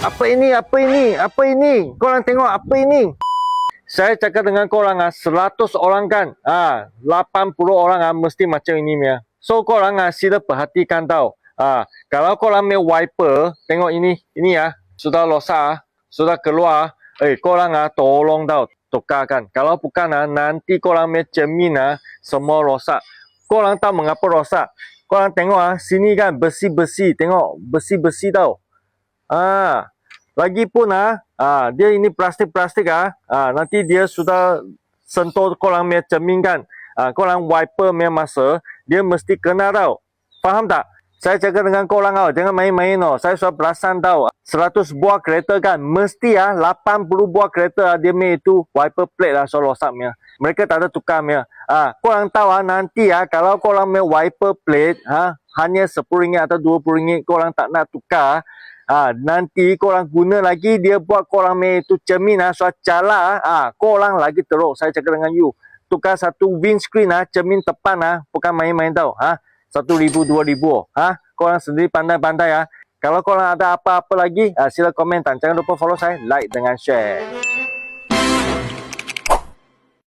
Apa ini? Apa ini? Apa ini? Korang tengok apa ini? Saya cakap dengan korang 100 orang kan. 80 orang mesti macam ini ya. So korang sila perhatikan tau. Kalau korang main wiper, tengok ini ya. Sudah rosak, sudah keluar. Korang tolong tau tukarkan. Kalau bukan nanti korang main cermin semua rosak. Korang tahu mengapa rosak? Korang tengok sini kan besi-besi. Tengok besi-besi tau. Lagipun dia ini plastik-plastik nanti dia sudah sentuh korang punya cermin kan. Korang wiper punya masa dia mesti kena tau. Faham tak? Saya cakap dengan korang jangan main-main Saya sudah perasan tau. 100 buah kereta kan mesti 80 buah kereta dia punya itu wiper plate so rosak punya. Mereka tak ada tukar punya. Korang tahu nanti kalau korang punya wiper plate hanya RM10 atau RM20 korang tak nak tukar. Nanti korang guna lagi dia buat korang itu cermin suat cala korang lagi teruk. Saya cakap dengan you, tukar satu windscreen cermin depan bukan main-main tau. RM1,000 RM2,000 korang sendiri pandai-pandai. Kalau korang ada apa-apa lagi sila komen. Jangan lupa follow saya, like dengan share.